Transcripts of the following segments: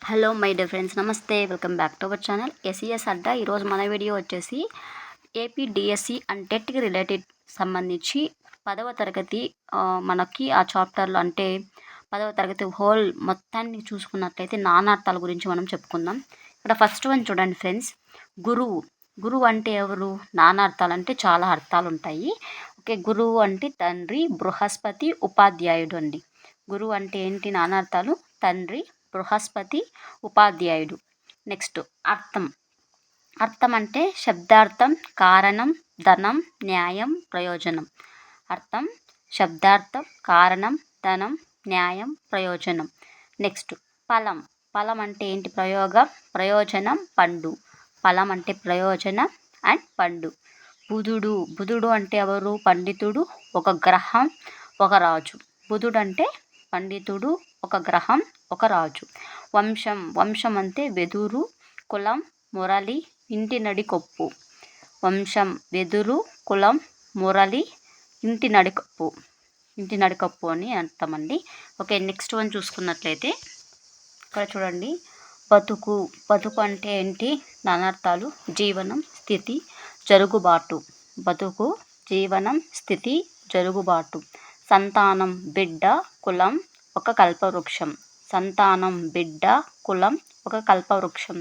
Hello my dear friends, నమస్తే. Welcome back to our channel SES Adda. ఈరోజు మన video వచ్చేసి ఏపీ డిఎస్సి అండ్ టెట్కి రిలేటెడ్ సంబంధించి 10వ తరగతి మనకి ఆ చాప్టర్లో అంటే 10వ తరగతి హోల్ మొత్తాన్ని చూసుకున్నట్లయితే నానార్థాల గురించి మనం చెప్పుకుందాం. ఇక్కడ ఫస్ట్ వన్ చూడండి ఫ్రెండ్స్, గురువు. గురువు అంటే ఎవరు? నానార్థాలు అంటే చాలా అర్థాలు ఉంటాయి. ఓకే, గురువు అంటే తండ్రి, బృహస్పతి, ఉపాధ్యాయుడు అండి. గురువు అంటే ఏంటి? నానార్థాలు తండ్రి, బృహస్పతి, ఉపాధ్యాయుడు. నెక్స్ట్ అర్థం. అర్థం అంటే శబ్దార్థం, కారణం, ధనం, న్యాయం, ప్రయోజనం. అర్థం, శబ్దార్థం, కారణం, ధనం, న్యాయం, ప్రయోజనం. నెక్స్ట్ ఫలం. ఫలం అంటే ఏంటి? ప్రయోగం, ప్రయోజనం, పండు. ఫలం అంటే ప్రయోజనం అండ్ పండు. బుధుడు. బుధుడు అంటే ఎవరు? పండితుడు, ఒక గ్రహం, ఒక రాజు. బుధుడు అంటే పండితుడు, ఒక గ్రహం, ఒక రాజు. వంశం. వంశం అంటే వెదురు, కులం, మురళి, ఇంటి నడికొప్పు. వంశం వెదురు, కులం, మురళి, ఇంటి నడికప్పు. ఇంటి నడికప్పు అని అర్థమండి. ఓకే, నెక్స్ట్ వన్ చూసుకున్నట్లయితే ఇక్కడ చూడండి, బతుకు. బతుకు అంటే ఏంటి? నానార్థాలు జీవనం, స్థితి, జరుగుబాటు. బతుకు, జీవనం, స్థితి, జరుగుబాటు. సంతానం, బిడ్డ, కులం, ఒక కల్పవృక్షం. సంతానం, బిడ్డ, కులం, ఒక కల్పవృక్షం.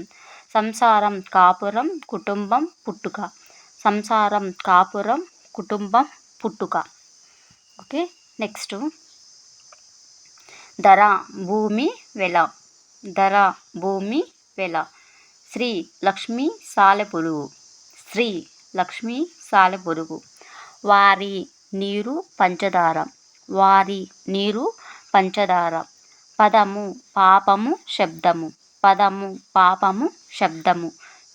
సంసారం, కాపురం, కుటుంబం, పుట్టుక. సంసారం, కాపురం, కుటుంబం, పుట్టుక. ఓకే, నెక్స్ట్ ధర. భూమి, వెల. ధర, భూమి, వెల. శ్రీ లక్ష్మీ సాలెపురుగు. శ్రీ లక్ష్మీ సాలెపురుగు. వారి, నీరు, పంచదార. వారి, నీరు, పంచదార. పదము, పాపము, శబ్దము. పదము, పాపము, శబ్దము.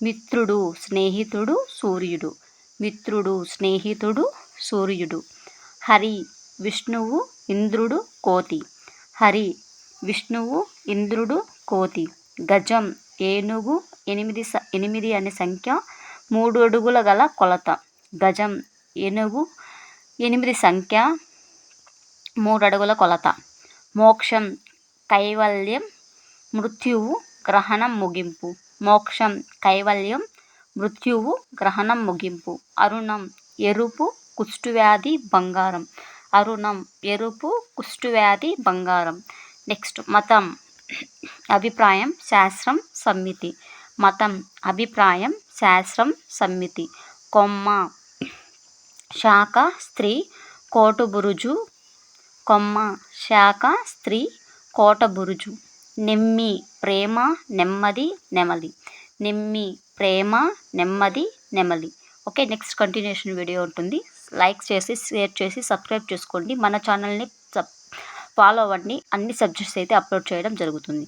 మిత్రుడు, స్నేహితుడు, సూర్యుడు. మిత్రుడు, స్నేహితుడు, సూర్యుడు. హరి, విష్ణువు, ఇంద్రుడు, కోతి. హరి, విష్ణువు, ఇంద్రుడు, కోతి. గజం, ఏనుగు, 8 అనే సంఖ్య, 3 అడుగుల గల కొలత. గజం, ఏనుగు, 8 సంఖ్య, 3 అడుగుల కొలత. మోక్షం, కైవల్యం, మృత్యువు, గ్రహణం, ముగింపు. మోక్షం, కైవల్యం, మృత్యువు, గ్రహణం, ముగింపు. అరుణం, ఎరుపు, కుష్ఠవ్యాధి, బంగారం. అరుణం, ఎరుపు, కుష్ఠవ్యాధి, బంగారం. నెక్స్ట్ మతం. అభిప్రాయం, శాస్త్రం, సమ్మితి. మతం, అభిప్రాయం, శాస్త్రం, సమ్మితి. కొమ్మ, శాఖ, స్త్రీ, కోటుబురుజు. కొమ్మ, శాఖ, స్త్రీ, కోటబురుజు. నెమ్మి, ప్రేమ, నెమ్మది, నెమలి. నెమ్మి, ప్రేమ, నెమ్మది, నెమలి. ఓకే, నెక్స్ట్ కంటిన్యూషన్ వీడియో ఉంటుంది. లైక్ చేసి, షేర్ చేసి, సబ్స్క్రైబ్ చేసుకోండి. మన ఛానల్ని ఫాలో అవ్వండి. అన్ని సబ్జెక్ట్స్ అయితే అప్లోడ్ చేయడం జరుగుతుంది.